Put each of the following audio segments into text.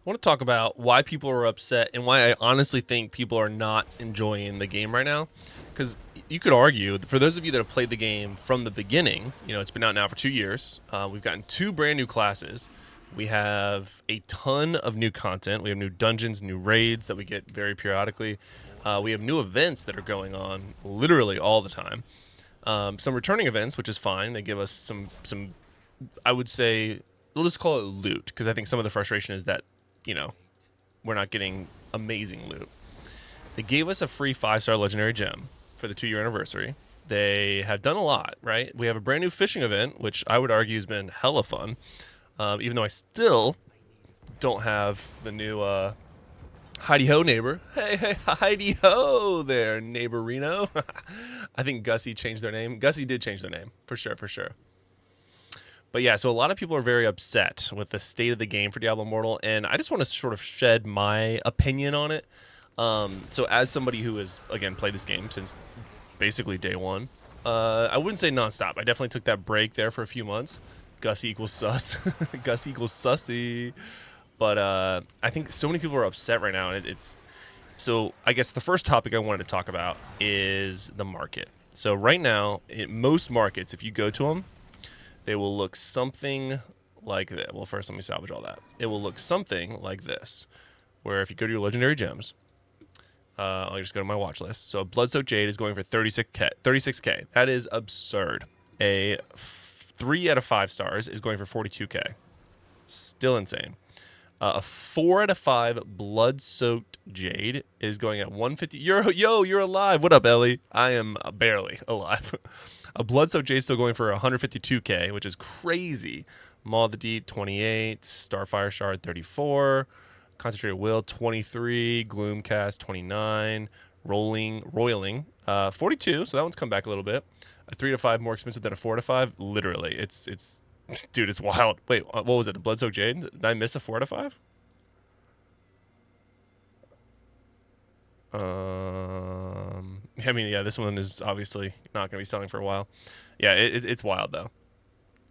want to talk about why people are upset and why I honestly think people are not enjoying the game right now. Because you could argue, for those of you that have played the game from the beginning, it's been out now for 2 years. We've gotten two brand new classes. We have a ton of new content. We have new dungeons, new raids that we get very periodically. We have new events that are going on literally all the time. Some returning events, which is fine. They give us some. I would say we'll just call it loot, because I think some of the frustration is that we're not getting amazing loot. They gave us a free 5-star legendary gem for the 2-year anniversary. They have done a lot, right? We have a brand new fishing event, which I would argue has been hella fun. Even though I still don't have the new Heidi Ho neighbor. Hey, Heidi Ho there, neighborino. I think Gussie changed their name. Gussie did change their name, for sure. But yeah, so a lot of people are very upset with the state of the game for Diablo Immortal, and I just want to sort of shed my opinion on it. So as somebody who has, again, played this game since basically day one, I wouldn't say nonstop. I definitely took that break there for a few months. Gussie equals sus. Gussie equals sussy. But I think so many people are upset right now, and it's... So I guess the first topic I wanted to talk about is the market. So right now, in most markets, if you go to them, they will look something like that. Well, first, let me salvage all that. It will look something like this, where if you go to your legendary gems, I'll just go to my watch list. So Bloodsoaked Jade is going for 36K. 36K. That is absurd. A 3 out of 5 stars is going for 42K. Still insane. A 4 out of 5 Blood-Soaked Jade is going at 150. You're alive. What up, Ellie? I am barely alive. A Blood-Soaked Jade still going for 152K, which is crazy. Maw of the Deep, 28. Starfire Shard, 34. Concentrated Will, 23. Gloomcast, 29. Roiling, 42. So that one's come back a little bit. A 3 to 5 more expensive than a 4 to 5. Literally, it's dude, it's wild. Wait, what was it? The Bloodsoaked Jade? Did I miss a 4 to 5? I mean, yeah, this one is obviously not going to be selling for a while. Yeah, it's wild, though.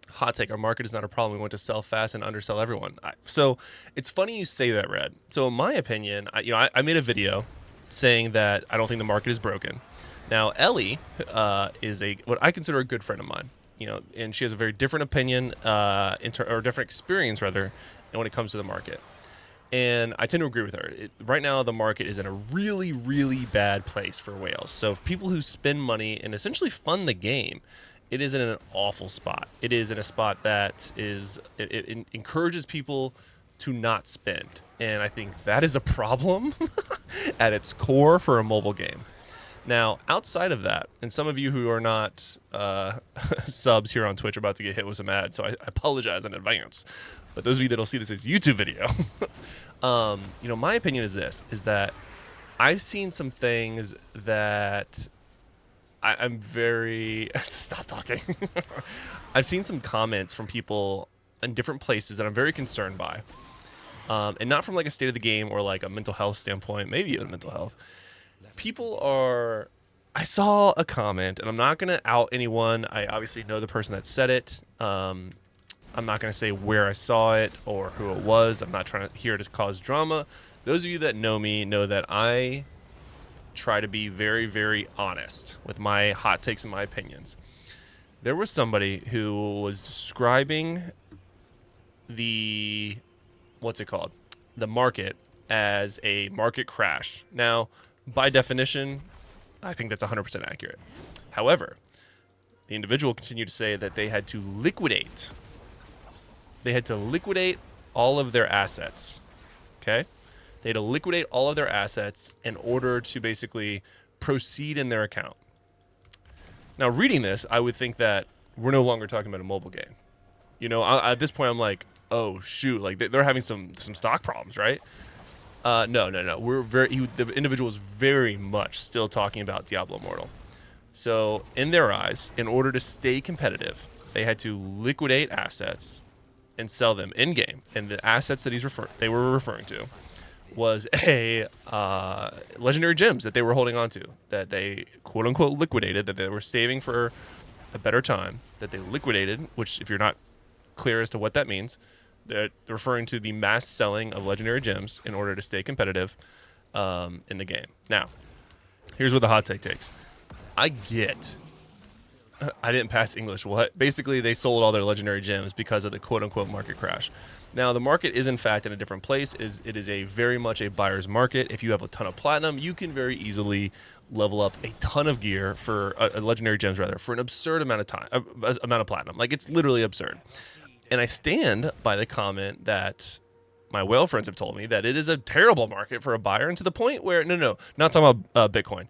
Hot take, our market is not a problem. We want to sell fast and undersell everyone. So it's funny you say that, Red. So in my opinion, I made a video saying that I don't think the market is broken. Now, Ellie is what I consider a good friend of mine. And she has a very different opinion, or different experience, rather, when it comes to the market. And I tend to agree with her. Right now, the market is in a really, really bad place for whales. So if people who spend money and essentially fund the game, it is in an awful spot. It is in a spot that it encourages people to not spend. And I think that is a problem at its core for a mobile game. Now, outside of that, and some of you who are not subs here on Twitch are about to get hit with some ads, so I apologize in advance. But those of you that will see this as YouTube video, my opinion is this, is that I've seen some things that I'm very... Stop talking. I've seen some comments from people in different places that I'm very concerned by. And not from like a state of the game or like a mental health standpoint, maybe even mental health. People are... I saw a comment, and I'm not going to out anyone. I obviously know the person that said it. I'm not going to say where I saw it or who it was. I'm not here to cause drama. Those of you that know me know that I try to be very, very honest with my hot takes and my opinions. There was somebody who was describing the... what's it called? The market as a market crash. Now, by definition, I think that's 100% accurate. However, the individual continued to say that they had to liquidate. They had to liquidate all of their assets. Okay? They had to liquidate all of their assets in order to basically proceed in their account. Now, reading this, I would think that we're no longer talking about a mobile game. At this point, I'm like, oh, shoot. Like, they're having some stock problems, right? No. The individual is very much still talking about Diablo Immortal. So, in their eyes, in order to stay competitive, they had to liquidate assets and sell them in-game. And the assets that they were referring to was a legendary gems that they were holding on to, that they quote-unquote liquidated, that they were saving for a better time, that they liquidated, which if you're not clear as to what that means, They're referring to the mass selling of legendary gems in order to stay competitive in the game. Now, here's where the hot take takes. I didn't pass English. What? Basically, they sold all their legendary gems because of the quote-unquote market crash. Now, the market is in fact in a different place. It is a very much a buyer's market. If you have a ton of platinum, you can very easily level up a ton of gear for legendary gems rather for an absurd amount of time, amount of platinum. Like, it's literally absurd. And I stand by the comment that my whale friends have told me that it is a terrible market for a buyer, and to the point where no, not talking about Bitcoin.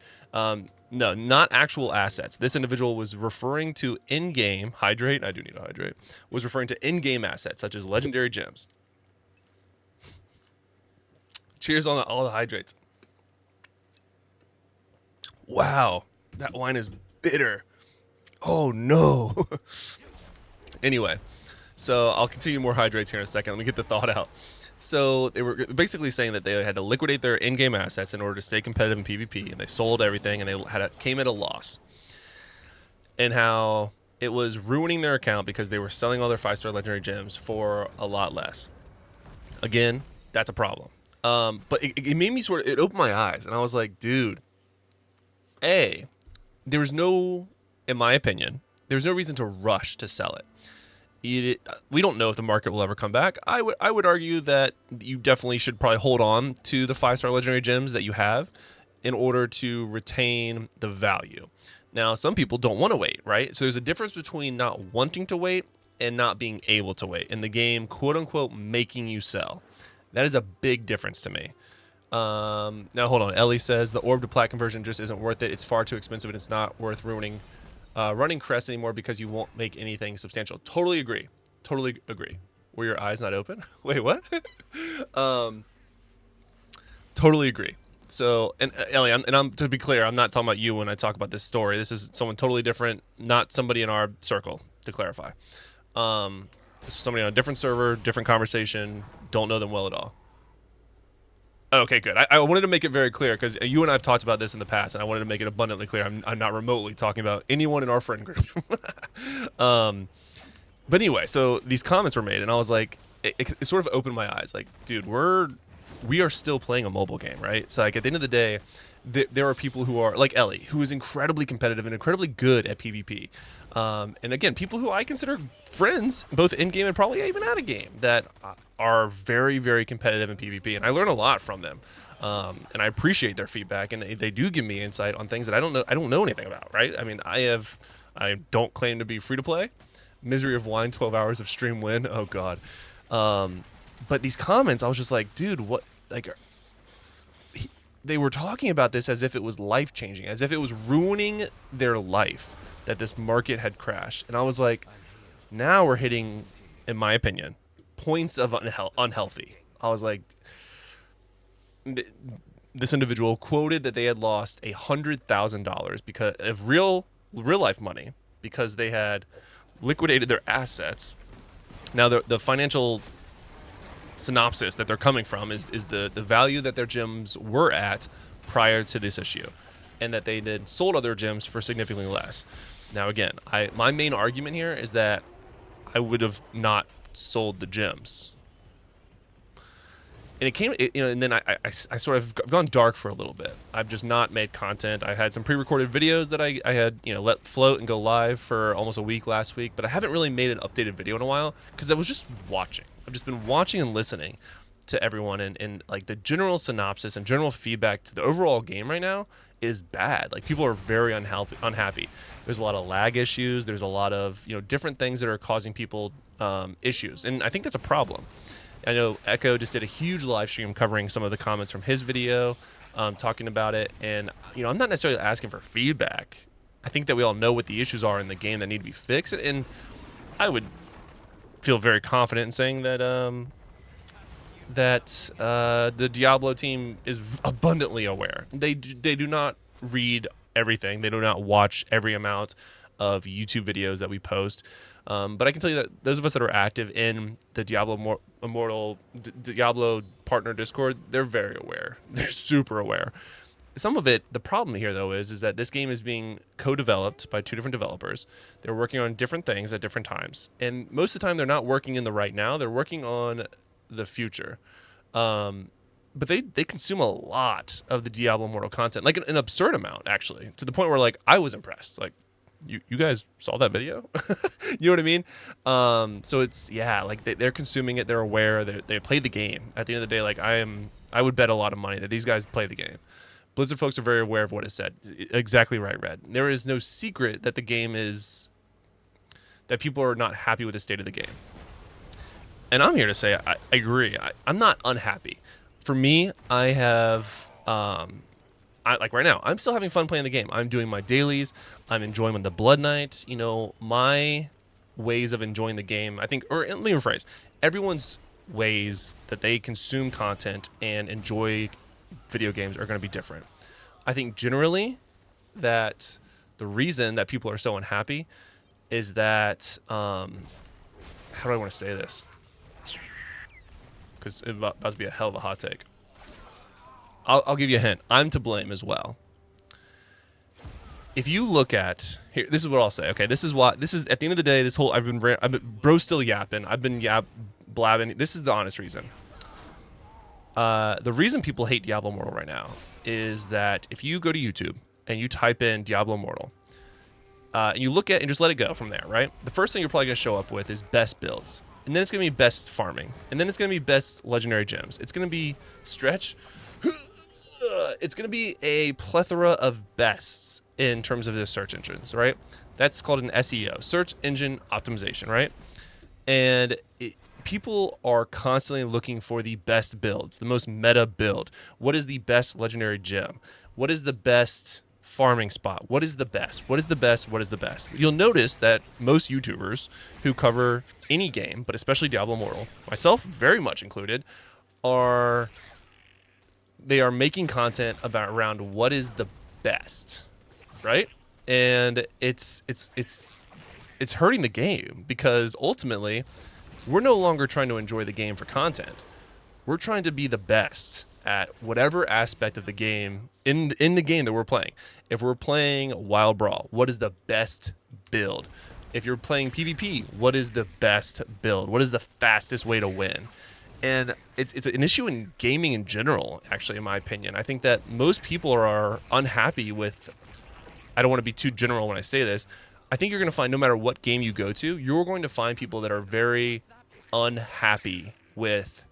No, not actual assets. This individual was referring to in-game hydrate. I do need to hydrate. Was referring to in-game assets such as legendary gems. Cheers on all the hydrates. Wow, that wine is bitter. Oh no. Anyway, so I'll continue more hydrates here in a second. Let me get the thought out. So they were basically saying that they had to liquidate their in-game assets in order to stay competitive in PvP, and they sold everything, and they came at a loss. And how it was ruining their account because they were selling all their 5-star legendary gems for a lot less. Again, that's a problem. But it made me it opened my eyes, and I was like, dude, there was no, in my opinion, there's no reason to rush to sell it. We don't know if the market will ever come back. I would argue that you definitely should probably hold on to the 5-star legendary gems that you have in order to retain the value. Now, some people don't want to wait, right? So there's a difference between not wanting to wait and not being able to wait. In the game, quote unquote, making you sell. That is a big difference to me. Now, hold on. Ellie says the orb to plat conversion just isn't worth it. It's far too expensive, and it's not worth running Crest anymore because you won't make anything substantial. Totally agree. Totally agree. Were your eyes not open? Wait, what? Totally agree. So, and Ellie, I'm to be clear, I'm not talking about you when I talk about this story. This is someone totally different, not somebody in our circle, to clarify. This is somebody on a different server, different conversation, don't know them well at all. Okay, good. I wanted to make it very clear because you and I have talked about this in the past, and I wanted to make it abundantly clear. I'm not remotely talking about anyone in our friend group. But anyway, so these comments were made, and I was like, it sort of opened my eyes. Like, dude, we are still playing a mobile game, right? So like at the end of the day, there are people who are like Ellie, who is incredibly competitive and incredibly good at PvP. And again, people who I consider friends, both in game and probably even out of game, that are very, very competitive in PvP, and I learn a lot from them. And I appreciate their feedback, and they do give me insight on things that I don't know anything about, right? I mean, I don't claim to be free to play. Misery of wine, 12 hours of stream win. Oh God. But these comments, I was just like, dude, what? Like, they were talking about this as if it was life changing, as if it was ruining their life, that this market had crashed. And I was like, now we're hitting, in my opinion, points of unhealthy. I was like, this individual quoted that they had lost $100,000 because of real life money because they had liquidated their assets. Now the financial synopsis that they're coming from is the value that their gems were at prior to this issue, and that they then sold other gems for significantly less. Now again, my main argument here is that I would have not sold the gems. And it came, and then I sort of gone dark for a little bit. I've just not made content. I had some pre-recorded videos that I had, let float and go live for almost a week last week, but I haven't really made an updated video in a while because I was just watching. I've just been watching and listening to everyone, and like the general synopsis and general feedback to the overall game right now is bad. Like, people are very unhappy. There's a lot of lag issues. There's a lot of different things that are causing people issues, and I think that's a problem. I know Echo just did a huge live stream covering some of the comments from his video, talking about it. And, I'm not necessarily asking for feedback. I think that we all know what the issues are in the game that need to be fixed. And I would feel very confident in saying that the Diablo team is abundantly aware. They do not read everything. They do not watch every amount of YouTube videos that we post. But I can tell you that those of us that are active in the Diablo Immortal Diablo partner Discord, they're very aware. They're super aware. some of it, the problem here though is that this game is being co-developed by two different developers. They're working on different things at different times, and most of the time they're not working in the right now. They're working on the future. But they consume a lot of the Diablo Immortal content, like an absurd amount, actually, to the point where like I was impressed. Like, you guys saw that video? You know what I mean? So it's, yeah, like they're consuming it. They're aware. They play the game. At the end of the day, like I would bet a lot of money that these guys play the game. Blizzard folks are very aware of what is said. Exactly right, Red. There is no secret that the game is, that people are not happy with the state of the game. And I'm here to say I agree. I'm not unhappy. For me, I have, like right now, I'm still having fun playing the game. I'm doing my dailies. I'm enjoying the Blood Knight. You know, my ways of enjoying the game, I think, or let me rephrase, everyone's ways that they consume content and enjoy video games are going to be different. I think generally that the reason that people are so unhappy is that, how do I want to say this? Because it's about to be a hell of a hot take. I'll give you a hint. I'm to blame as well. If you look at here, this is what I'll say. Okay, this is at the end of the day. This whole I've been bro still yapping. I've been blabbing. This is the honest reason. The reason people hate Diablo Immortal right now is that if you go to YouTube and you type in Diablo Immortal, and you look at and just let it go from there, right? The first thing you're probably going to show up with is best builds. And then it's going to be best farming. And then it's going to be best legendary gems. It's going to be stretch. It's going to be a plethora of bests in terms of the search engines, right? That's called an SEO, search engine optimization, right? And people are constantly looking for the best builds, the most meta build. What is the best legendary gem? What is the best farming spot? What is the best? What is the best? What is the best? You'll notice that most YouTubers who cover any game, but especially Diablo Immortal, myself very much included, are making content around what is the best, right? And it's hurting the game because ultimately we're no longer trying to enjoy the game for content. We're trying to be the best at whatever aspect of the game in the game that we're playing. If we're playing Wild Brawl, what is the best build? If you're playing PvP, what is the best build? What is the fastest way to win? And it's an issue in gaming in general, actually, in my opinion. I think that most people are unhappy with, I don't want to be too general when I say this, I think you're going to find no matter what game you go to, you're going to find people that are very unhappy with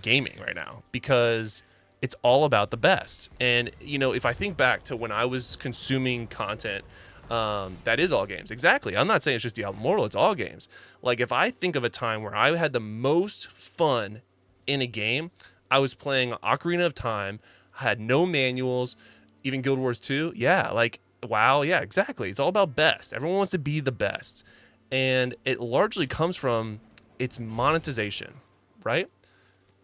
gaming right now because it's all about the best. And, you know, if I think back to when I was consuming content, that is all games. Exactly. I'm not saying it's just Diablo Immortal, it's all games. Like, if I think of a time where I had the most fun in a game, I was playing Ocarina of Time, had no manuals, even Guild Wars 2. Yeah, like, wow, yeah, exactly. It's all about best. Everyone wants to be the best. And it largely comes from its monetization, right?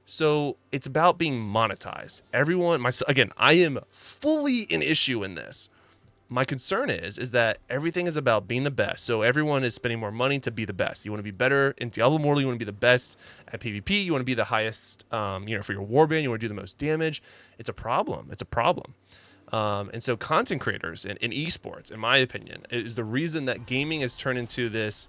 So it's about being monetized. Everyone, again, I am fully an issue in this. My concern is that everything is about being the best. So everyone is spending more money to be the best. You want to be better in Diablo Immortal. You want to be the best at PvP. You want to be the highest, for your warband. You want to do the most damage. It's a problem. It's a problem. And so content creators in esports, in my opinion, is the reason that gaming has turned into this,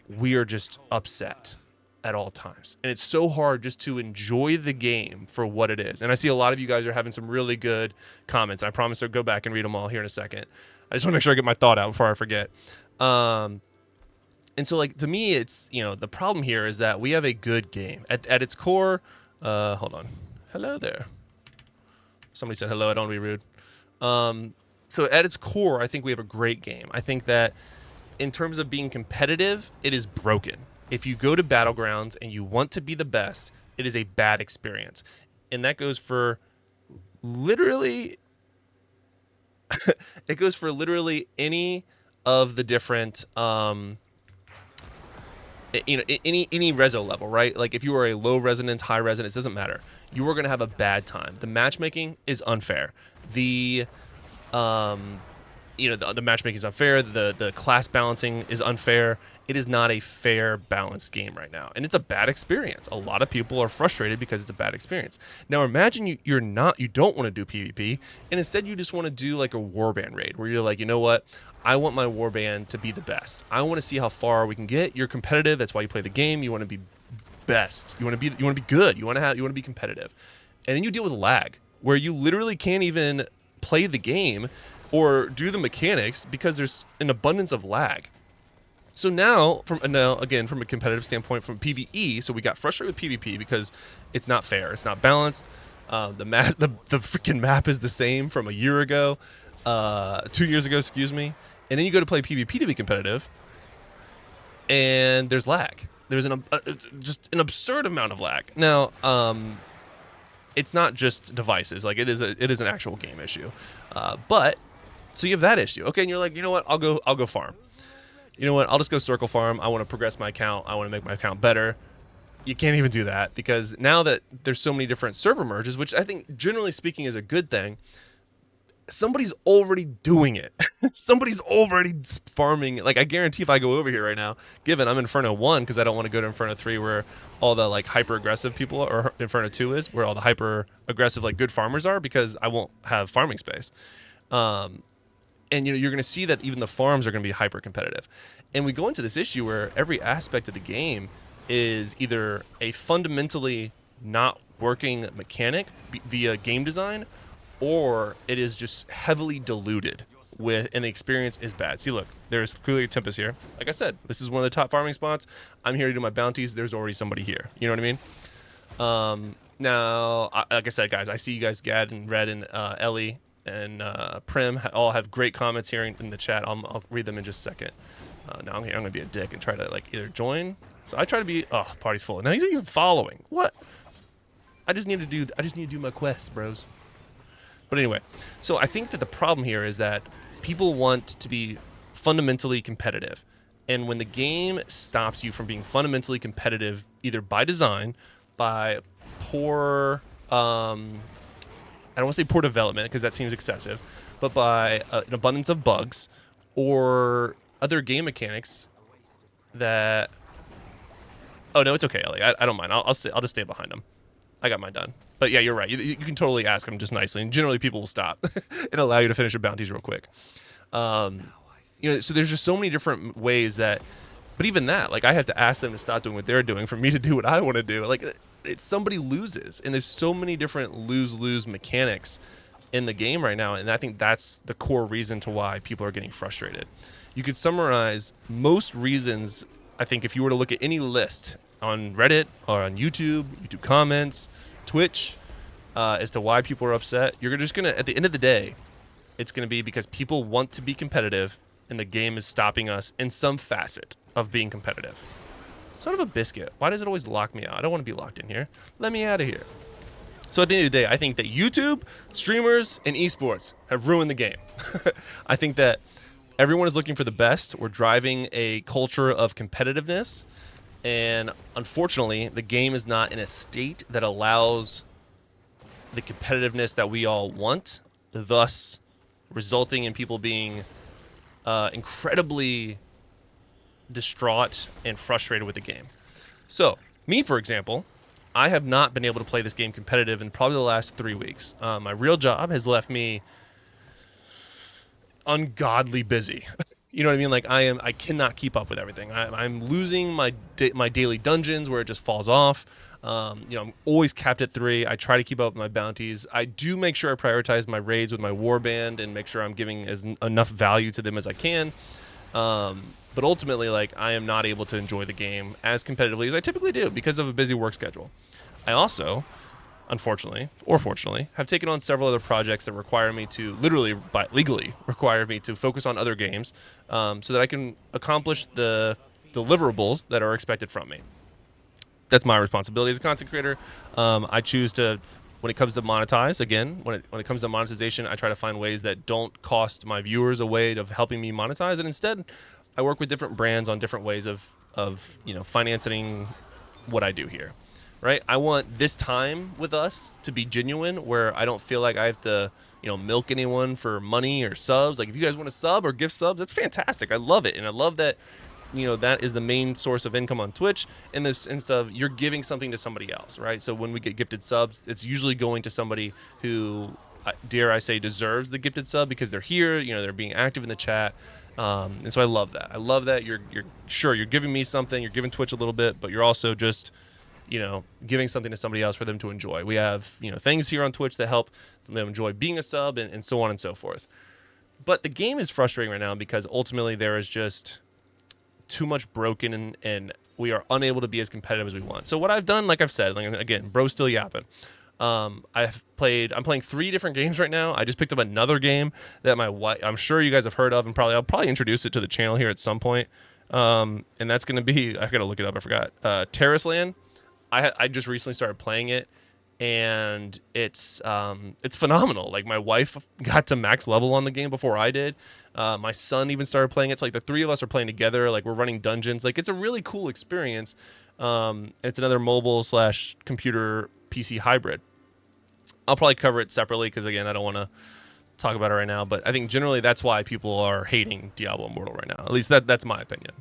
we are just upset at all times. And it's so hard just to enjoy the game for what it is. And I see a lot of you guys are having some really good comments. I promise to go back and read them all here in a second. I just want to make sure I get my thought out before I forget. And so, like, to me, it's, the problem here is that we have a good game. At its core, hold on. Hello there. Somebody said hello. I don't want to be rude. So at its core, I think we have a great game. I think that in terms of being competitive, it is broken. If you go to Battlegrounds and you want to be the best, it is a bad experience. And that goes for literally it goes for literally any of the different any reso level, right? Like if you are a low resonance, high resonance, it doesn't matter. You are going to have a bad time. The matchmaking is unfair. The matchmaking is unfair. The class balancing is unfair. it is not a fair, balanced game right now, and it's a bad experience. A lot of people are frustrated because it's a bad experience. Now, imagine you don't want to do PvP, and instead you just want to do like a warband raid, where you're like, you know what? I want my warband to be the best. I want to see how far we can get. You're competitive. That's why you play the game. You want to be best. You want to be good. You want to be competitive, and then you deal with lag, where you literally can't even play the game or do the mechanics because there's an abundance of lag. So now, again, from a competitive standpoint, from PvE, so we got frustrated with PvP because it's not fair, it's not balanced. The freaking map is the same from a year ago, 2 years ago, excuse me. And then you go to play PvP to be competitive, and there's lag. There's just an absurd amount of lag. Now, it's not just devices; like it is an actual game issue. But so you have that issue, okay? And you're like, you know what? I'll go farm. You know what? I'll just go circle farm. I want to progress my account. I want to make my account better. You can't even do that because now that there's so many different server merges, which I think generally speaking is a good thing, somebody's already doing it. Somebody's already farming. Like, I guarantee if I go over here right now, given I'm Inferno 1 because I don't want to go to Inferno 3 where all the like hyper aggressive people are, or Inferno 2 is where all the hyper aggressive like good farmers are, because I won't have farming space. And you're going to see that even the farms are going to be hyper competitive. And we go into this issue where every aspect of the game is either a fundamentally not working mechanic via game design, or it is just heavily diluted and the experience is bad. See, look, there's clearly a Tempest here. Like I said, this is one of the top farming spots. I'm here to do my bounties. There's already somebody here. You know what I mean? Now, like I said, guys, I see you guys, Gad and Red and Ellie and Prim all have great comments here in the chat. I'll read them in just a second. Now I'm going to be a dick and try to like either join. So I try to be. Oh, party's full. Now he's not even following. What? I just need to do my quests, bros. But anyway, so I think that the problem here is that people want to be fundamentally competitive, and when the game stops you from being fundamentally competitive, either by design, by poor I don't want to say poor development because that seems excessive, but by an abundance of bugs or other game mechanics that... Oh, no, it's okay, Ellie. I don't mind. I'll just stay behind him. I got mine done. But yeah, you're right. You can totally ask him just nicely, and generally people will stop and allow you to finish your bounties real quick. So there's just so many different ways that... But even that, like, I have to ask them to stop doing what they're doing for me to do what I want to do. Like, somebody loses, and there's so many different lose-lose mechanics in the game right now, and I think that's the core reason to why people are getting frustrated. You could summarize most reasons, I think, if you were to look at any list on Reddit or on YouTube comments, Twitch, as to why people are upset. You're just gonna, at the end of the day, it's gonna be because people want to be competitive, and the game is stopping us in some facet of being competitive. Son of a biscuit. Why does it always lock me out? I don't want to be locked in here. Let me out of here. So at the end of the day, I think that YouTube, streamers, and esports have ruined the game. I think that everyone is looking for the best. We're driving a culture of competitiveness. And unfortunately, the game is not in a state that allows the competitiveness that we all want, thus resulting in people being incredibly distraught and frustrated with the game. So, me, for example, I have not been able to play this game competitive in probably the last 3 weeks. My real job has left me ungodly busy. You know what I mean? Like, I cannot keep up with everything. I'm losing my daily dungeons where it just falls off. I'm always capped at 3. I try to keep up with my bounties. I do make sure I prioritize my raids with my warband and make sure I'm giving enough value to them as I can. But ultimately, like, I am not able to enjoy the game as competitively as I typically do because of a busy work schedule. I also, unfortunately, or fortunately, have taken on several other projects that require me to, legally require me to focus on other games so that I can accomplish the deliverables that are expected from me. That's my responsibility as a content creator. I choose to, when it comes to monetize, again, when it comes to monetization, I try to find ways that don't cost my viewers a way of helping me monetize, and instead, I work with different brands on different ways of financing what I do here, right? I want this time with us to be genuine, where I don't feel like I have to, milk anyone for money or subs. Like, if you guys want to sub or gift subs, that's fantastic. I love it, and I love that that is the main source of income on Twitch, in the sense of you're giving something to somebody else, right? So when we get gifted subs, it's usually going to somebody who, dare I say, deserves the gifted sub because they're here, they're being active in the chat. And so I love that. I love that you're sure you're giving me something, you're giving Twitch a little bit, but you're also just giving something to somebody else for them to enjoy. We have, things here on Twitch that help them enjoy being a sub, and so on and so forth. But the game is frustrating right now because ultimately there is just too much broken, and we are unable to be as competitive as we want. So what I've done, like I've said, again, bro still yapping. I'm playing 3 different games right now. I just picked up another game that my wife, I'm sure you guys have heard of, and I'll probably introduce it to the channel here at some point. And that's going to be, I've got to look it up, I forgot. Terrace Land. I just recently started playing it, and it's phenomenal. Like, my wife got to max level on the game before I did. My son even started playing it. It's like the 3 of us are playing together. Like, we're running dungeons. Like, it's a really cool experience. It's another mobile/computer PC hybrid. I'll probably cover it separately because, again, I don't want to talk about it right now. But I think generally that's why people are hating Diablo Immortal right now. At least that's my opinion.